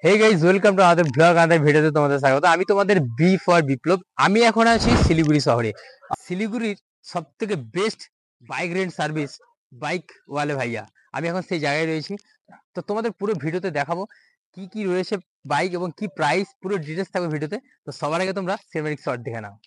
Hey guys, welcome to আমাদের blog. আমাদের ভিডিওতে তোমাদের স্বাগত। আমি তোমাদের বি ফর বিপ্লব। আমি এখন আছি শিলিগুড়ি শহরে। শিলিগুড়ির সব থেকে best bike rent service bike ওয়ালে ভাইয়া। আমি এখন সেই জায়গায় রয়েছি। তো তোমাদের পুরো ভিডিওতে দেখাবো কি কি রয়েছে বাইক এবং কি প্রাইস, পুরো ডিটেলস থাকবে ভিডিওতে। তো সবার আগে তোমরা সিনেম্যাটিক শট দেখে নাও।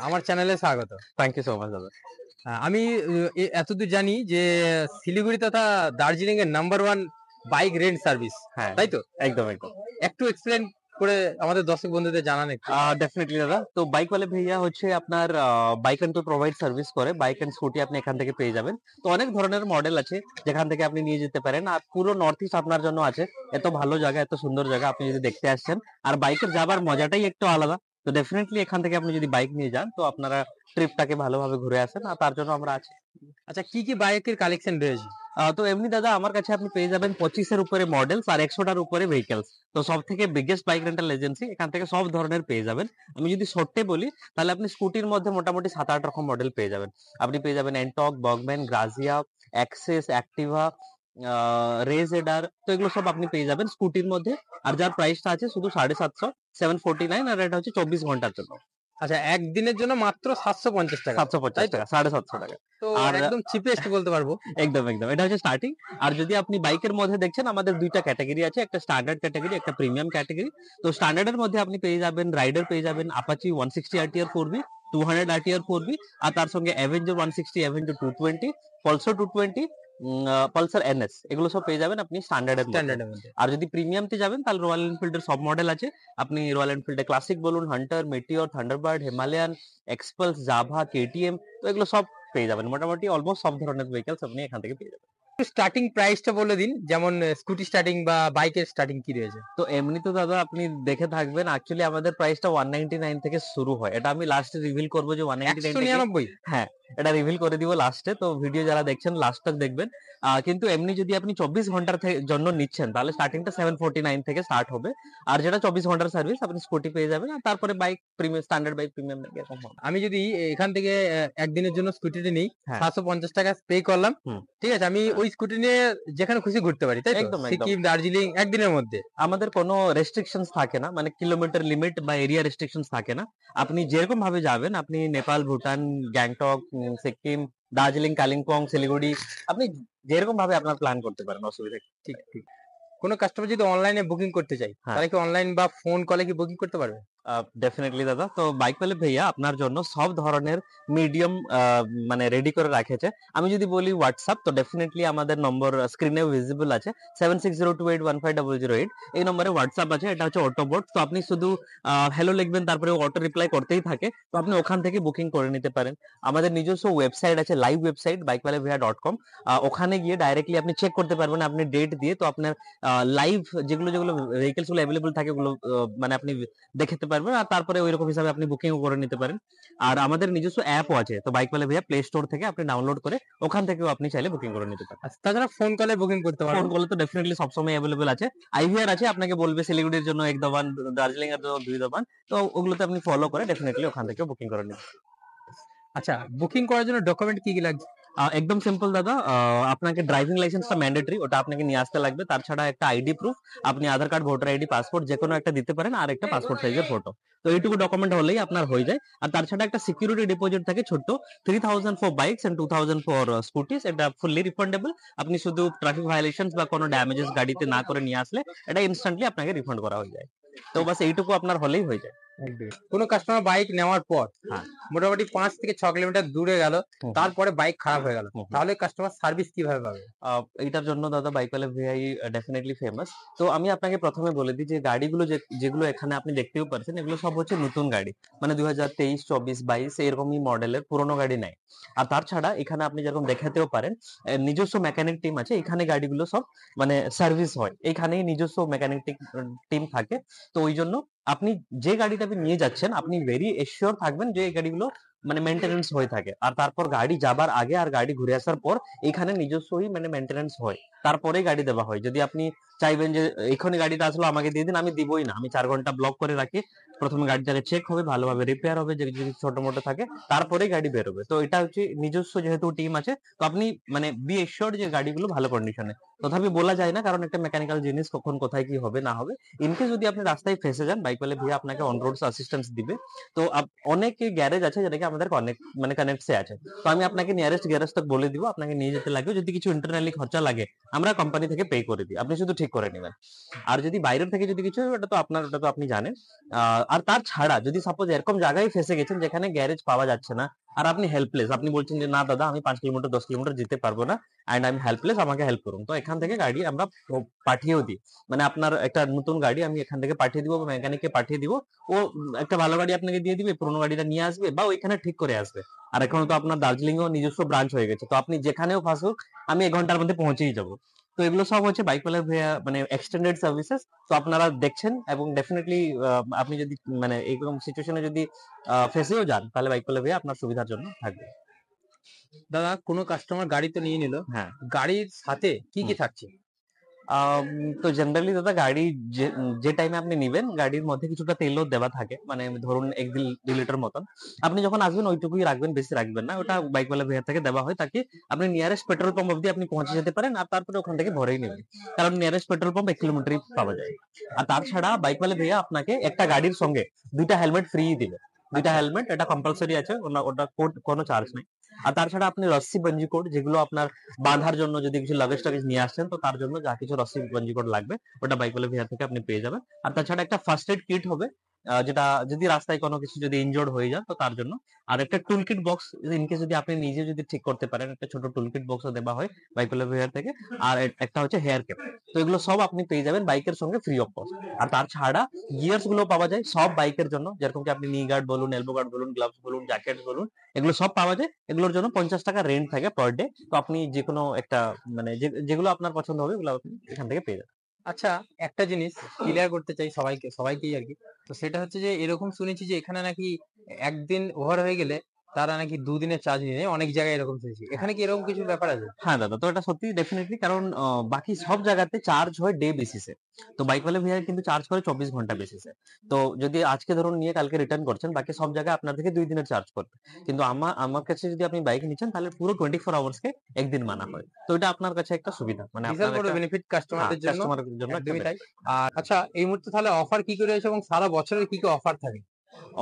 আমার চ্যানেলে স্বাগত। থ্যাংক ইউ সো মাচ দাদা। আমি এতদূর জানি যে শিলিগুড়ি তথা দার্জিলিং এর number one bike rent service, হ্যাঁ, তাই তো? একদম একদম। একটু এক্সপ্লেন করে আমাদের দর্শক বন্ধুদের জানান একটু। ডেফিনেটলি দাদা। তো বাইক ওয়ালে ভাইয়া হচ্ছে আপনার বাইক রেন্টাল প্রোভাইড সার্ভিস করে। বাইক এন্ড স্কুটি আপনি এখান থেকে পেয়ে যাবেন। তো অনেক ধরনের মডেল আছে যেখান থেকে আপনি নিয়ে যেতে পারেন। আর পুরো নর্থ ইস্ট আপনার জন্য আছে। এত ভালো জায়গা, এত সুন্দর জায়গা আপনি যদি দেখতে আসছেন, আর বাইকের যাবার মজাটাই একটু আলাদা। তো ডেফিনেটলি এখান থেকে আপনি যদি বাইক নিয়ে যান তো আপনারা ট্রিপটাকে ভালোভাবে ঘুরে আসেন, আর তার জন্য আমরা আছি। আচ্ছা, কি কি বাইকের কালেকশন রয়েছে? তো এমনি দাদা আমার কাছে আপনি পেয়ে যাবেন 25 এর উপরে মডেলস আর 100টার উপরে ভেহিকলস। তো সব থেকে বিগেস্ট বাইক রেন্টাল এজেন্সি, এখান থেকে সব ধরনের পেয়ে যাবেন। আমি যদি শর্টে বলি তাহলে আপনি স্কুটির মধ্যে মোটামুটি 7-8 রকম মডেল পেয়ে যাবেন। আপনি পেয়ে যাবেন Ntorq, Burgman, Grazia, Access, Activa, রেজ এডার। তো এগুলো সব আপনি পেয়ে যাবেন স্কুটির মধ্যে। আর যার প্রাইসটা আছে শুধু 750, 749, আর এটা হচ্ছে 24 ঘন্টার জন্য। আচ্ছা, একদিনের জন্য মাত্র 750 টাকা, 750 টাকা, 750 টাকা। তো আর একদম চিপেস্ট বলতে পারবো। একদম একদম, এটা হচ্ছে স্টার্টিং। আর যদি আপনি বাইকের মধ্যে দেখছেন, আমাদের দুইটা ক্যাটাগরি আছে, একটা স্ট্যান্ডার্ড ক্যাটাগরি, একটা প্রিমিয়াম ক্যাটাগরি। তো স্ট্যান্ডার্ডের মধ্যে আপনি পেয়ে যাবেন রাইডার, পেয়ে যাবেন Apache 160 RTR 4V, 200 RTR 4V, আর তার সঙ্গে Avenger 160, Avenger 220, Pulsar 220, Pulsar NS, এগুলো সব পেয়ে যাবেন আপনি স্ট্যান্ডার্ডের মধ্যে। স্ট্যান্ডার্ডের মধ্যে। আর যদি প্রিমিয়ামতে যাবেন তাহলে রয়্যাল এনফিল্ডের সব মডেল আছে। আপনি রয়্যাল এনফিল্ডে ক্লাসিক বলুন, Hunter, Meteor, Thunderbird, Himalayan, Xpulse, Java, KTM, তো এগুলো সব পেয়ে যাবেন। মোটামুটি অলমোস্ট সব ধরনের ভেহিকলস আপনি এখান থেকে পেয়ে যাবেন। স্টার্টিং প্রাইসটা বলে দিন, যেমন স্কুটি স্টার্টিং বা বাইকের স্টার্টিং কি রয়েছে? তো এমনি তো দাদা আপনি দেখে থাকবেন, অ্যাকচুয়ালি আমাদের প্রাইসটা 199 থেকে শুরু হয়। এটা আমি লাস্টে রিভিল করবো যে 199 থেকে। 199? হ্যাঁ, এটা রিভিল করে দিব লাস্টে। তো ভিডিও যারা দেখছেন লাস্ট তক দেখবেন। কিন্তু এমনি যদি আপনি 24 ঘন্টার জন্য নিচ্ছেন তাহলে স্টার্টিংটা 749 থেকে স্টার্ট হবে। আর যেটা 24 ঘন্টার সার্ভিস, আপনি স্কুটি পেয়ে যাবেন, আর তারপরে bike premium, standard bike, premium bike এরকম হবে। আমি যদি এখান থেকে একদিনের জন্য স্কুটিটা নিই, হ্যাঁ। 750 টাকা পে করলাম, হুম। ঠিক আছে? আমি ওই স্কুটি নিয়ে যেখানে খুশি ঘুরতে পারি, তাই তো? একদম একদম। সিকিম, দার্জিলিং একদিনের মধ্যে। আমাদের কোনো রেস্ট্রিকশনস থাকে না, মানে কিলোমিটার লিমিট বা এরিয়া রেস্ট্রিকশনস থাকে না। আপনি যেরকম ভাবে যাবেন, আপনি নেপাল, ভুটান, গ্যাংটক, সিকিম, দার্জিলিং, কালিম্পং, শিলিগুড়ি, আপনি যেরকম ভাবে আপনার প্ল্যান করতে পারেন, অসুবিধা নেই। ঠিক ঠিক। কোনো কাস্টমার যদি অনলাইনে বুকিং করতে চাই, হ্যাঁ। তাহলে কি অনলাইন বা ফোন কলে কি বুকিং করতে পারবে? ডেফিনেটলি দাদা। তো বাইক ওয়ালে ভাইয়া আপনার জন্য সব ধরনের মিডিয়াম মানে রেডি করে রাখেছে। আমি যদি বলি হোয়াটসঅ্যাপ, তো ডেফিনেটলি আমাদের নম্বর স্ক্রিনে ভিজিবল আছে, 7602815008। এই নম্বরে হোয়াটসঅ্যাপ আছে, এটা হচ্ছে অটোবোট। তো আপনি শুধু হ্যালো লিখবেন, তারপরে অটো রিপ্লাই করতেই থাকে। তো আপনি ওখান থেকে বুকিং করে নিতে পারেন। আমাদের নিজস্ব ওয়েবসাইট আছে, লাইভ ওয়েবসাইট bikewaleviya.com। ওখানে গিয়ে ডাইরেক্টলি আপনি চেক করতে পারবেন আপনি ডেট দিয়ে। তো আপনার লাইভ যেগুলো যেগুলো ভেহিকলস গুলো অ্যাভেলেবল থাকে, ওগুলো মানে আপনি দেখতে পারবেন, আর তারপরে ওইরকম হিসাবে আপনি বুকিংও করে নিতে পারেন। আর আমাদের নিজস্ব অ্যাপও আছে, তো বাইক ওয়ালে ভাইয়া প্লে স্টোর থেকে আপনি ডাউনলোড করে ওখান থেকেও আপনি চাইলে বুকিং করে নিতে পারেন। আচ্ছা, তাছাড়া ফোন কলে বুকিং করতে ফোন পারবো? কলে তো ডেফিনেটলি সবসময় অ্যাভেলেবল আছে। আইভিআর আছে, আপনাকে বলবে শিলিগুড়ির জন্য 1 দোকান, দার্জিলিং এর জন্য 2 দোকান। তো ওগুলোতে আপনি ফলো করে ডেফিনেটলি ওখান থেকে বুকিং করে নিতে পারেন। আচ্ছা, বুকিং করার জন্য ডকুমেন্ট কি কি লাগছে? একদম সিম্পল দাদা। আপনাকে ড্রাইভিং লাইসেন্সটা ম্যান্ডেটরি, ওটা আপনাকে নিয়ে আসতে লাগবে। তার ছাড়া একটা আইডি প্রুফ, আপনি আধার কার্ড, ভোটার আইডি, পাসপোর্ট যে কোনো একটা দিতে পারেন, আর একটা পাসপোর্ট সাইজের ফটো। তো এইটুকু ডকুমেন্ট হলেই আপনার হয়ে যায়। আর তার ছাড়া একটা সিকিউরিটি ডিপোজিট থাকে ছোট্ট, 3000 ফর বাইকস এন্ড 2000 ফর স্কুটিস। এটা ফুললি রিফান্ডেবল। আপনি শুধু ট্রাফিক ভায়োলেশনস বা কোনো ড্যামেজেস গাড়িতে না করে নিয়ে আসলে এটা ইনস্ট্যান্টলি আপনাকে রিফান্ড করা হয়ে যায়। তো বাস এইটুকু আপনার হলেই হয়ে যায়। একদম। কোনো কাস্টমার বাইক নেওয়ার পর হ্যাঁ। মোটামুটি 5 থেকে 6 কিলোমিটার দূরে গেল, হুম, তারপরে বাইক খারাপ হয়ে গেল। হুম, হুম। তাহলে কাস্টমার সার্ভিস কিভাবে পাবে? এইটার জন্য দাদা বাইকওয়ালা ভিআই ডেফিনেটলি ফেমাস। তো আমি আপনাকে ১ম এ বলে দিই যে গাড়িগুলো যেগুলো এখানে আপনি দেখতেও পারছেন এগুলো সব হচ্ছে নতুন গাড়ি। মানে ২০২৩, ২৪, ২২ এরকমই মডেলের পুরোনো গাড়ি নাই। আর তার ছাড়া এখানে আপনি যেরকম দেখাতেও পারেন নিজস্ব মেকানিক টিম আছে। এখানে গাড়িগুলো সব মানে সার্ভিস হয়। এখানেই নিজস্ব মেকানিক টিম থাকে। তো ওইজন্য আপনি যে গাড়িটা আপনি নিয়ে যাচ্ছেন আপনি ভেরি এসিওর থাকবেন যে এই গাড়িগুলো মানে মেইনটেন্যান্স হয়ে থাকে। আর তারপর গাড়ি যাবার আগে আর গাড়ি ঘুরে আসার পর এখানে নিজস্বই মানে মেইনটেন্যান্স হয়। তারপরেই গাড়ি দেওয়া হয়। যদি আপনি চাইবেন যে এক্ষুনি গাড়িটা আসলো আমাকে দিয়ে দিন, আমি দিবই না। আমি ৪ ঘন্টা ব্লক করে রাখি। ১ম এ গাড়িটাকে চেক হবে, ভালোভাবে রিপেয়ার হবে, যদি ছোট-মোটো থাকে, তারপরেই গাড়ি বেরোবে। তো এটা হচ্ছে নিজস্ব যেহেতু টিম আছে, তো আপনি মানে বি এসিউরড যে গাড়িগুলো ভালো কন্ডিশনে। তথাপি বলা যায় না কারণ একটা মেকানিক্যাল জিনিস কখন কোথায় কি হবে না হবে। ইন কেস যদি আপনি রাস্তায় ফেঁসে যান, বাইকওয়ালা ভাইয়া আপনাকে অন রোড অ্যাসিস্ট্যান্স দিবে। তো অনেক গ্যারেজ আছে যেটাকে আমাদের কানেক্টস এ আছে। তো আমি আপনাকে নিয়ারেস্ট গ্যারেজ তক বলে দিব, আপনাকে নিয়ে যেতে লাগবে। যদি কিছু ইন্টারনালি খরচা লাগে আমরা কোম্পানি থেকে পে করে দিই, আপনি শুধু ঠিক করে নেবেন। আর যদি বাইরের থেকে যদি কিছু হয়, ওটা তো আপনি জানেন। আর তার ছাড়া যদি সাপোজ এরকম জায়গায় ফেসে গেছেন যেখানে গ্যারেজ পাওয়া যাচ্ছে না আর আপনি হেল্পলেস, আপনি বলছেন যে না দাদা আমি ৫ কিলোমিটার ১০ কিলোমিটার যেতে পারবো না অ্যান্ড আই এম হেল্পলেস, আমাকে হেল্প করুন, তো এখান থেকে গাড়ি আমরা পাঠিয়েও দিই। মানে আপনার একটা নতুন গাড়ি আমি এখান থেকে পাঠিয়ে দিব বা মেকানিককে পাঠিয়ে দিব। ও একটা ভালো গাড়ি আপনাকে দিয়ে দিবে, পুরোনো গাড়িটা নিয়ে আসবে বা ওইখানে ঠিক করে আসবে। আর এখন তো আপনার দার্জিলিংও নিজস্ব ব্রাঞ্চ হয়ে গেছে, তো আপনি যেখানেও ফাঁসুক আমি ১ ঘন্টার মধ্যে পৌঁছেই যাব। তো এগুলো সব হচ্ছে বাইকওয়ালা ভাইয়া মানে এক্সটেন্ডেড সার্ভিসেস। তো আপনারা দেখছেন এবং ডেফিনেটলি আপনি যদি মানে এরকম সিচুয়েশনে যদি ফেসেও যান তাহলে বাইকওয়ালা ভাইয়া আপনার সুবিধার জন্য থাকবে। দাদা কোনো কাস্টমার গাড়ি তো নিয়ে নিল, হ্যাঁ। গাড়ির সাথে কি, হুম। কি থাকছে? আম তো জেনারেলি দাদা গাড়ি যে যে টাইমে আপনি নিবেন গাড়ির মধ্যে কিছুটা তেলও দেওয়া থাকে। মানে ধরুন ১-২ লিটার মতন। আপনি যখন আসবেন ওইটুকুই রাখবেন, বেশি রাখবেন না। ওটা বাইকওয়ালা ভাইয়া থেকে দেওয়া হয় তাকে আপনি নিয়ারেস্ট পেট্রোল পাম্প অব্দি আপনি পৌঁছে যেতে পারেন আর তারপরে ওখান থেকে ভরেই নেবেন। কারণ নিয়ারেস্ট পেট্রোল পাম্প ১ কিলোমিটারই পাওয়া যায়। আর তার ছাড়া বাইকওয়ালা ভাইয়া আপনাকে একটা গাড়ির সঙ্গে ২ টা হেলমেট ফ্রি দিবে। ২ টা আচ্ছা, হেলমেট এটা কম্পালসরি আছে। ওটা কোনো চার্জ নাই। আর তার ছাড়া আপনি রশ্মি বাঞ্জি কোড যেগুলো আপনার বাঁধার জন্য যদি কিছু লাগেজ-টাগেজ নিয়ে আসছেন তো তার জন্য যা কিছু রশ্মি বাঞ্জি কোড লাগবে ওটা বাইকওয়ালা ভাইয়া থেকে আপনি পেয়ে যাবেন। আর তাছাড়া একটা ফার্স্ট এড কিট হবে যেটা যদি রাস্তায় কোনো কিছু যদি ইনজুরড হয়ে যান তো তার জন্য। আর একটা টুল কিট বক্স ইন কেস যদি আপনি নিজে যদি ঠিক করতে পারেন একটা ছোট টুল কিট বক্সও দেওয়া হয় বাইকওয়ালা ভাইয়া থেকে। আর একটা হচ্ছে হেয়ার ক্যাপ। তো এগুলো সব আপনি পেয়ে যাবেন বাইকের সঙ্গে ফ্রি অফ কস্ট। আর তার ছাড়া গিয়ারস গুলো পাওয়া যায় সব বাইকের জন্য। যেরকম কি আপনি নি গার্ড বলুন, এলবো গার্ড বলুন, গ্লাভস বলুন, জ্যাকেট বলুন, এগুলো সব পাওয়া যায়। এগুলোর জন্য ৳৫০ রেন্ট থাকে পার ডে। তো আপনি যেকোনো একটা মানে যেগুলো আপনার পছন্দ হবে ওগুলো আপনি এখান থেকে পেয়ে যাবেন। আচ্ছা, একটা জিনিস ক্লিয়ার করতে চাই সবাইকেই আরকি। তো সেটা হচ্ছে যে এরকম শুনেছি যে এখানে নাকি একদিন ওভার হয়ে গেলে তারা নাকি ২ দিনের চার্জ নিয়ে নেয়। অনেক জায়গায় এরকম শুনেছি। হ্যাঁ। এখানে কি এরকম কিছু ব্যাপার আছে? হ্যাঁ দাদা, তো এটা সত্যি ডেফিনিটলি কারণ বাকি সব জায়গাতে চার্জ হয় ডে বেসিসে। তো বাইকওয়ালা ভাইয়া কিন্তু চার্জ করে ২৪ ঘন্টা বেসিসে। তো যদি আজকে ধরুন নিয়ে কালকে রিটার্ন করছেন, বাকি সব জায়গায় আপনার থেকে ২ দিনের চার্জ করবে। কিন্তু আমার কাছে যদি আপনি বাইক নিচ্ছেন তাহলে পুরো 24 আওয়ার্স কে ১ দিন মানা হয়। তো এটা আপনার কাছে একটা সুবিধা। মানে বিশাল আপনার বড় একটা বেনিফিট হ্যাঁ, কাস্টমারদের জন্য। কাস্টমারের জন্য একটা একদমই তাই। বেনিফিট। আর আচ্ছা, এই মুহূর্তে তাহলে অফার কি, কি রয়েছে এবং সারা বছরের কি, কি অফার থাকে?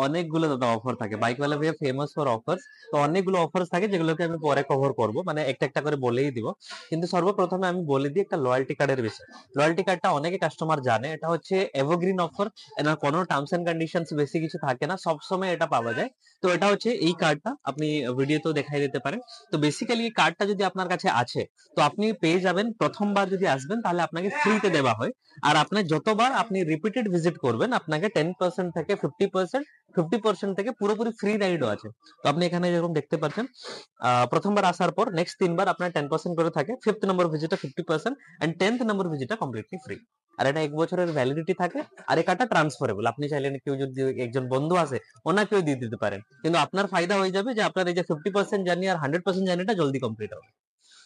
অনেকগুলো দাদা অফার থাকে। বাইকওয়ালা ভাইয়া ফেমাস ফর অফারস। তো অনেকগুলো অফারস থাকে যেগুলোকে আমি পরে কভার করব। মানে একটা করে বলেই দিব। কিন্তু সর্বপ্রথমে আমি বলে দিই একটা লয়াল্টি কার্ডের বিষয়। লয়াল্টি কার্ডটা অনেকে কাস্টমার জানে। এটা হচ্ছে এভারগ্রিন অফার। এটার কোনো টার্মস এন্ড কন্ডিশনস বেশি কিছু থাকে না। সবসময় এটা পাওয়া যায়। তো এটা হচ্ছে এই কার্ডটা আপনি ভিডিওতেও দেখাই দিতে পারেন। তো বেসিক্যালি এই কার্ডটা যদি আপনার কাছে আছে তো আপনি পেয়ে যাবেন, প্রথমবার যদি আসবেন তাহলে আপনাকে ফ্রিতে দেওয়া হয়। আর আপনার যতবার আপনি রিপিটেড ভিজিট করবেন আপনাকে 10% থেকে 50% থেকে পুরোপুরি ফ্রি রাইডও আছে। তো আপনি এখানে যেরকম দেখতে পাচ্ছেন প্রথমবার আসার পর নেক্সট ৩ বার আপনার 10% করে থাকে। 5th নম্বর ভিজিটে 50% এন্ড 10th নম্বর ভিজিটে কমপ্লিটলি ফ্রি। আর এটা ১ বছরের ভ্যালিডিটি থাকে। আর এই কার্ডটা ট্রান্সফারেবল। আপনি চাইলে কেউ যদি একজন বন্ধু আছে ওনাকেও দিয়ে দিতে পারেন। কিন্তু আপনার ফায়দা হয়ে যাবে যে আপনার এই যে 50% জার্নি আর 100% জার্নিটা জলদি কমপ্লিট হবে।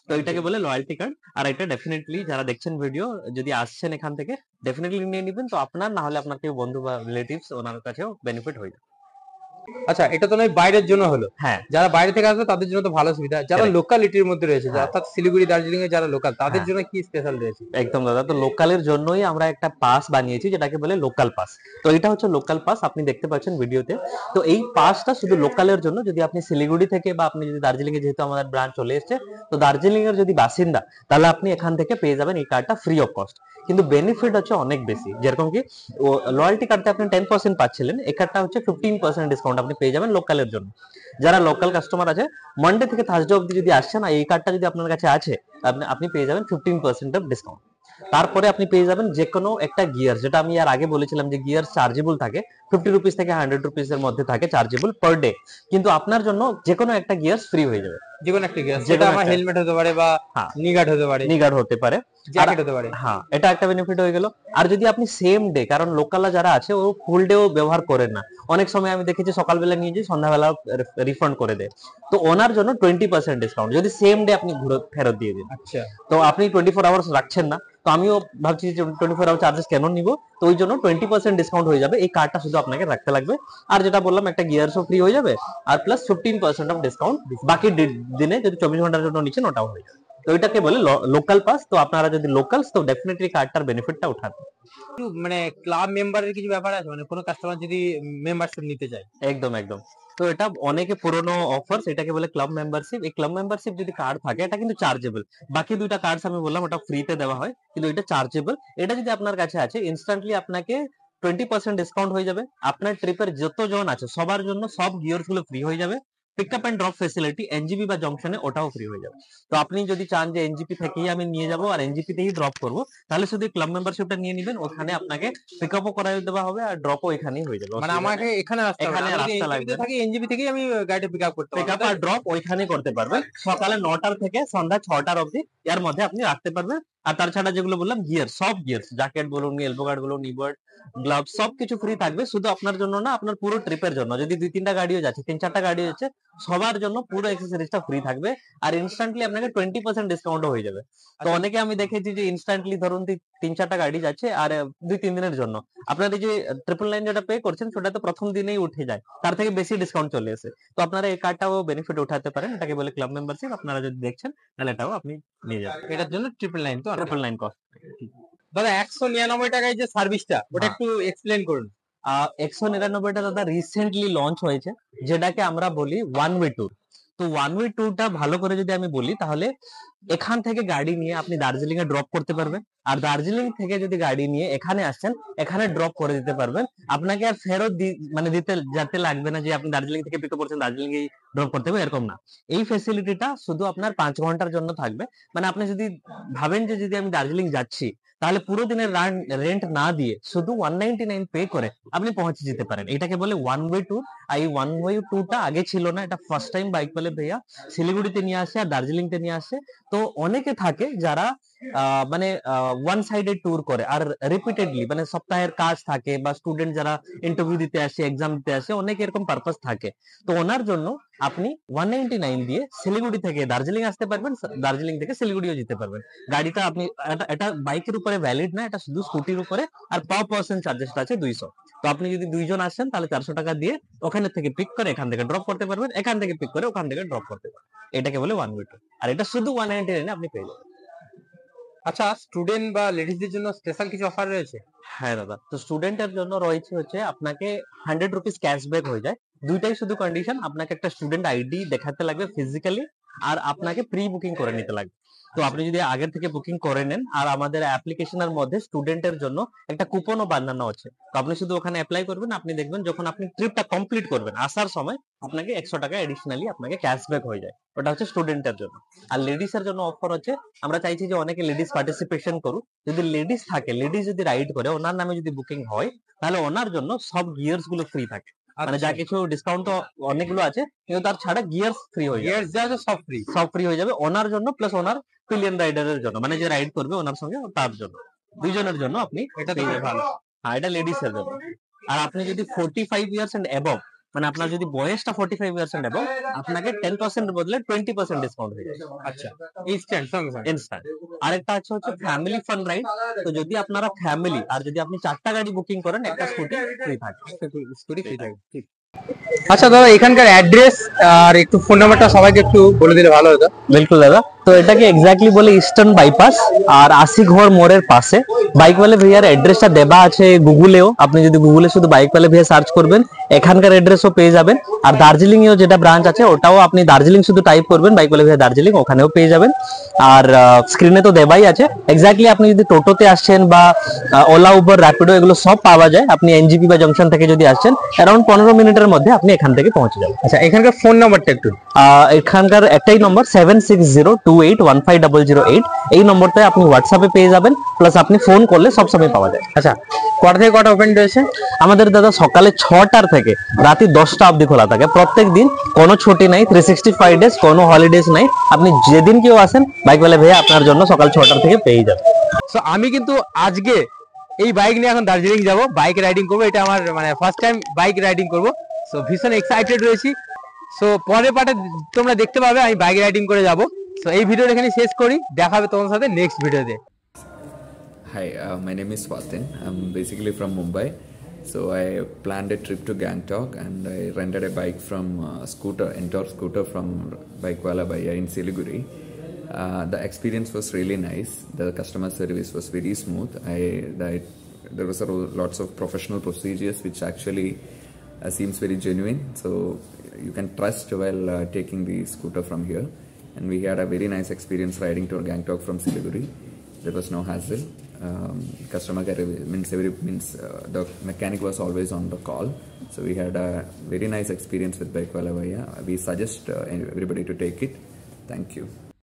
তো এটাকে একদম। বলে লয়াল্টি কার্ড। আর এটা ডেফিনিটলি যারা দেখছেন ভিডিও যদি আসছেন এখান থেকে ডেফিনিটলি নিয়ে নিবেন। তো আপনার না হলে আপনার কেউ বন্ধু বা রিলেটিভস ওনার কাছেও বেনিফিট হয়ে যাবে। আচ্ছা, এটা তো নয় বাইরের জন্য হলো, হ্যাঁ যারা বাইরে থেকে আসবে তাদের জন্য তো ভালো সুবিধা, যারা Correct. লোকালিটির মধ্যে রয়েছে, হ্যাঁ। অর্থাৎ শিলিগুড়ি দার্জিলিং এ যারা লোকাল, তাদের হ্যাঁ। জন্য কি স্পেশাল রয়েছে? একদম দাদা, তো লোকালের জন্যই আমরা একটা পাস বানিয়েছি যেটাকে বলে লোকাল পাস। তো এটা হচ্ছে লোকাল পাস, আপনি দেখতে পাচ্ছেন ভিডিওতে। তো এই পাসটা শুধু লোকালের জন্য, যদি আপনি শিলিগুড়ি থেকে বা আপনি যদি দার্জিলিং এ, যেহেতু আমাদের ব্রাঞ্চ চলে এসেছে, তো দার্জিলিং এর যদি বাসিন্দা, তাহলে আপনি এখান থেকে পেয়ে যাবেন এই কার্ডটা ফ্রি অফ কস্ট। কিন্তু বেনিফিট হচ্ছে অনেক বেশি, যেরকম কি লয়্যালটি কার্ডটা আপনি 10% পাচ্ছিলেন, এই কার্ডটা হচ্ছে 15% ডিসকাউন্ট আপনি পেয়ে যাবেন লোকালের জন্য। যারা লোকাল কাস্টমার আছে, মানডে থেকে থার্সডে অবধি যদি আসছেন আর এই কার্ডটা যদি আপনার কাছে আছে, আপনি পেয়ে যাবেন 15% অফ ডিসকাউন্ট। তারপরে আপনি পেয়ে যাবেন যে কোনো একটা গিয়ার, যেটা আমি আর আগে বলেছিলাম যে গিয়ার চার্জেবল থাকে, 50 রুপিস থেকে 100 রুপিস এর মধ্যে থাকে চার্জেবল পার ডে, কিন্তু আপনার জন্য যে কোনো একটা গিয়ার ফ্রি হয়ে যাবে। যে কোনো একটা গ্যাস, যে যেটা কোনো আমার একটা। হেলমেট হতে পারে বা হ্যাঁ, নিগার্ড হতে পারে, নিগার্ড হতে পারে, আর জ্যাকেট হতে পারে। হ্যাঁ এটা একটা বেনিফিট হয়ে গেল। আর যদি আপনি সেম ডে, কারণ লোকালরা যারা আছে ও ফুল ডেও ব্যবহার করেন না, অনেক সময় আমি দেখেছি সকালবেলা নিয়ে যাই, সন্ধ্যাবেলা রিফান্ড করে দেয়, তো ওনার জন্য 20% ডিসকাউন্ট যদি সেম ডে আপনি ফেরত দিয়ে দিন। আচ্ছা, তো আপনি 24 আওয়ার্স রাখছেন না, তো আমিও ভাবছি যে 24 আওয়ার চার্জেস কেন নিব, তো ওই জন্য 20% ডিসকাউন্ট হয়ে যাবে। এই কার্ডটা শুধু আপনাকে রাখতে লাগবে, আর যেটা বললাম একটা গিয়ারসও ফ্রি হয়ে যাবে, আর প্লাস 15% অফ ডিসকাউন্ট বাকি দিনে যদি 24 ঘন্টার জন্য নিচ্ছেন ওটাও হয়ে যাবে। তো এটাকে বলে লোকাল পাস। তো আপনারা যদি লোকালস, তো ডেফিনেটলি কার্ডটার বেনিফিটটা উঠান। একটু মানে ক্লাব মেম্বারের কিছু ব্যাপার আছে, মানে কোনো কাস্টমার যদি মেম্বারশিপ নিতে চায়? একদম একদম। তো এটা অনেকে পুরনো অফার, এটাকে বলে ক্লাব মেম্বারশিপ। এই ক্লাব মেম্বারশিপ যদি কার্ড থাকে, এটা কিন্তু চার্জেবল। বাকি দুইটা কার্ডস আমি বললাম ওটা ফ্রিতে দেওয়া হয়, কিন্তু এটা চার্জেবল। এটা যদি আপনার কাছে আছে, ইনস্ট্যান্টলি আপনাকে 20% ডিসকাউন্ট হয়ে যাবে। আপনার ট্রিপের যতজন আছে সবার জন্য সব গিয়ার্স গুলো ফ্রি হয়ে যাবে। Pick up and drop facility NJP বা জংশনে, ওটাও ফ্রি হয়ে যাবে। তো আপনি যদি চান যে এনজিপি থেকেই আমি নিয়ে যাব আর এনজিপি তেই ড্রপ করব, তাহলে শুধু ক্লাব মেম্বারশিপটা নিয়ে নিবেন, ওখানে আপনাকে পিক আপও করাই দেওয়া হবে আর ড্রপও এখানেই হয়ে যাবে, মানে অসুবিধা আমাকে নেই। এখানে আসতে হবে না, এখানে আমি যদি রাস্তা এনজিপি লাগবে তে না। থাকি এনজিপি থেকেই আমি গাড়িটা পিক আপ করতে পিক পারবো, আপ তাই আর তো? ড্রপ ওইখানে করতে পারবেন, সকালে 9টা থেকে সন্ধ্যা 6টার অবধি, এর মধ্যে আপনি রাখতে পারবেন। আর তাছাড়া যেগুলো বললাম গিয়ার, সব গিয়ার, জ্যাকেট বলুন, এলবো গার্ড বলুন, নিবার্ড, গ্লাভস, সবকিছু ফ্রি থাকবে। শুধু আপনার জন্য না, আপনার পুরো ট্রিপের জন্য, যদি 2-3টা গাড়িও যাচ্ছে, 3-4টা গাড়িও যাচ্ছে, সবার জন্য পুরো অ্যাক্সেসরিজটা ফ্রি থাকবে। আর ইনস্ট্যান্টলি আপনাকে 20% ডিসকাউন্টও হয়ে যাবে। তো আচ্ছা, অনেকে আমি দেখেছি যে ইনস্ট্যান্টলি ধরুন 3-4টা গাড়ি যাচ্ছে আর 2-3 দিনের জন্য আপনার এই যে 999 যেটা পে করছেন, সেটা তো প্রথম দিনেই উঠে যায়, তার থেকে বেশি ডিসকাউন্ট চলে আসে। তো আপনারা এই কার্ডটাও বেনিফিট উঠাতে পারেন, এটাকে বলে ক্লাব মেম্বারশিপ। আপনারা যদি দেখছেন তাহলে এটাও আপনি নিয়ে যাবেন, এটার জন্য 999 তো না? 999 কস্ট। দাদা 199 টাকায় যে সার্ভিসটা, ওটা হ্যাঁ, একটু এক্সপ্লেন করুন। 199টা দাদা রিসেন্টলি লঞ্চ হয়েছে, যেটাকে আমরা বলি ওয়ান ওয়ে ট্যুর। তো ওয়ান ওয়ে ট্যুরটা ভালো করে যদি আমি বলি, তাহলে এখান থেকে গাড়ি নিয়ে আপনি দার্জিলিং এ ড্রপ করতে পারবেন, আর দার্জিলিং থেকে যদি গাড়ি নিয়ে এখানে আসছেন, এখানে ড্রপ করে দিতে পারবেন। আপনাকে আর ফেরত মানে দিতে যেতে লাগবে না যে আপনি দার্জিলিং থেকে পিক আপ করছেন, দার্জিলিং এ ড্রপ করতে হবে, এরকম না। এই ফেসিলিটিটা শুধু আপনার 5 ঘন্টার জন্য থাকবে। মানে আপনি যদি ভাবেন যে যদি আমি দার্জিলিং যাচ্ছি, তাহলে পুরো দিনের রেন্ট না দিয়ে শুধু 199 পে করে আপনি পৌঁছে যেতে পারেন। এটাকে বলে ওয়ান ওয়ে ট্যুর। আর এই ওয়ান ওয়ে ট্যুরটা আগে ছিল না, এটা ফার্স্ট টাইম বাইক ওয়ালে ভাইয়া শিলিগুড়িতে নিয়ে আসে আর দার্জিলিং তে নিয়ে আসে। তো অনেকে থাকে যারা মানে ওয়ান সাইডেড ট্যুর করে আর রিপিটেডলি, মানে সপ্তাহের কাজ থাকে বা স্টুডেন্ট যারা ইন্টারভিউ দিতে আসে, এক্সাম দিতে আসে, অনেক এরকম পারপাস থাকে। তো ওনার জন্য আপনি 199 দিয়ে শিলিগুড়ি থেকে দার্জিলিং আসতে পারবেন, দার্জিলিং থেকে শিলিগুড়িও যেতে পারবেন। গাড়িটা আপনি, এটা বাইকের উপরে ভ্যালিড না, এটা শুধু স্কুটির উপরে। আর পার পার্সন চার্জেসটা আছে 200। তো আপনি যদি 2 জন আসেন তাহলে 400 টাকা দিয়ে ওখানে থেকে পিক করে এখান থেকে ড্রপ করতে পারবেন, এখান থেকে পিক করে ওখান থেকে ড্রপ করতে পারবেন। এটাকে বলে ওয়ান ওয়ে ট্যুর। আর এটা শুধু 199 আপনি পেয়ে যাবেন। আচ্ছা, স্টুডেন্ট বা লেডিসদের জন্য স্পেশাল কিছু অফার রয়েছে? হ্যাঁ দাদা, তো স্টুডেন্টের জন্য রয়েছে হচ্ছে আপনাকে 100 রুপিস ক্যাশব্যাক হয়ে যায়। দুইটাই শুধু কন্ডিশন, আপনাকে একটা স্টুডেন্ট আইডি দেখাতে লাগবে ফিজিক্যালি, আর আপনাকে প্রি বুকিং করে নিতে লাগবে। তো আপনি যদি আগের থেকে বুকিং করে নেন, আর আমাদের অ্যাপ্লিকেশনের মধ্যে স্টুডেন্টের জন্য একটা কুপনও বানানো আছে, তো আপনি শুধু ওখানে অ্যাপ্লাই করবেন। আপনি দেখবেন যখন আপনি ট্রিপটা কমপ্লিট করবেন, আসার সময় আপনাকে 100 টাকা এডিশনালি আপনাকে ক্যাশব্যাক হয়ে যায়। ওটা হচ্ছে স্টুডেন্টের জন্য। আর লেডিস এর জন্য অফার হচ্ছে, আমরা চাইছি যে অনেকে লেডিস পার্টিসিপেশন করুক। যদি লেডিস থাকে, লেডিস যদি রাইড করে, ওনার নামে যদি বুকিং হয়, তাহলে ওনার জন্য সব গিয়ার্স গুলো ফ্রি থাকে। মানে যা আচ্ছা, কিছু ডিসকাউন্ট তো অনেকগুলো আছে, কিন্তু তার ছাড়া গিয়ার্স ফ্রি হয়ে যাবে, গিয়ার্স যা আছে সব ফ্রি। সব ফ্রি হয়ে যাবে ওনার জন্য, প্লাস ওনার পিলিয়ন রাইডারের জন্য, মানে যে রাইড করবে ওনার সঙ্গে, তার জন্য, দুইজনের জন্য আপনি এটা তো পেয়ে বেশ যাবেন। ভালো। হ্যাঁ, এটা লেডিস এর জন্য। আর আপনি যদি 45 ইয়ার্স এন্ড অ্যাবভ, মানে আপনার যদি বয়সটা 45 ইয়ার্স এন্ড অ্যাবভ, আপনাকে 10% এর বদলে 20% ডিসকাউন্ট হয়ে যাবে, আচ্ছা, ইনস্ট্যান্ট সঙ্গে সঙ্গে। ইনস্ট্যান্ট। আরেকটা হচ্ছে ফ্যামিলি ফান রাইড। তো যদি আপনারা ফ্যামিলি, আর যদি আপনি 4টা গাড়ি বুকিং করেন, একটা স্কুটি ফ্রি থাকে। স্কুটি ফ্রি থাকে, ঠিক। আচ্ছা দাদা, এখানকার অ্যাড্রেস আর একটু ফোন নাম্বারটা সবাইকে একটু বলে দিলে ভালো হতো। বিলকুল দাদা, তো এটাকে এক্স্যাক্টলি বলে ইস্টার্ন বাইপাস আর আশি ঘর মোড়ের পাশে। বাইক ওয়ালে ভैया অ্যাড্রেসটা দেওয়া আছে গুগলেও, আপনি যদি গুগলে শুধু বাইক ওয়ালে ভैया সার্চ করবেন এখানকার অ্যাড্রেসও পেয়ে যাবেন। আর দার্জিলিং এও যেটা ব্রাঞ্চ আছে ওটাও আপনি দার্জিলিং শুধু টাইপ করবেন বাইক ওয়ালে ভैया দার্জিলিং, ওখানেও পেয়ে যাবেন। আর স্ক্রিনে তো দেওয়াই আছে। এক্স্যাক্টলি আপনি যদি টোটোতে আসছেন বা ওলা উবার র্যাপিডো এগুলো সব পাওয়া যায়, আপনি এনজিপি বা জংশন থেকে যদি আসছেন অ্যারাউন্ড 15 মিনিটের মধ্যে আপনি এখান থেকে পৌঁছে যাবেন। আচ্ছা, এখানকার ফোন নাম্বারটা একটু। এখানকার একটাই নম্বর 7602815008, এই নম্বরটায় আপনি হোয়াটসঅ্যাপে পেয়ে যাবেন, প্লাস আপনি ফোন করলে সবসময় পাওয়া যায়। আচ্ছা, কটা থেকে কটা ওপেন রয়েছে? আমাদের দাদা সকালে 6টার থেকে রাতে 10টা অবধি খোলা থাকে প্রত্যেক দিন, কোনো ছুটি নাই, 365 ডেজ কোনো হলিডেজ নাই। আপনি যেদিন কেউ আসেন বাইক ওয়ালে ভैया আপনার জন্য সকাল 6টার থেকে পেয়ে যাবেন। সো আমি কিন্তু আজকে এই বাইক নিয়ে এখন দার্জিলিং যাব, বাইক রাইডিং করবো। এটা আমার মানে ফার্স্ট টাইম বাইক রাইডিং করব। সো ভীষণ এক্সাইটেড রয়েছি। সো পরের পার্টে তোমরা দেখতে পাবে আমি বাইক রাইডিং করে যাব। সো এই ভিডিওটা এখানে শেষ করি, দেখা হবে তোমার সাথে নেক্সট ভিডিওতে। Hi, my name is Swatin. I'm basically from Mumbai. So I planned a trip to Gangtok and I rented a bike from Endure scooter from Bikewala Bhaiya in Siliguri. The experience was really nice. The customer service was very smooth. There was lots of professional procedures which actually seems very genuine. So you can trust while taking the scooter from here. And we had a very nice experience riding to Gangtok from Siliguri. There was no hassle. Customer care the mechanic was always on the call, so we had a very nice experience with Bikewala Bhaiya. We suggest everybody to take it. Thank you.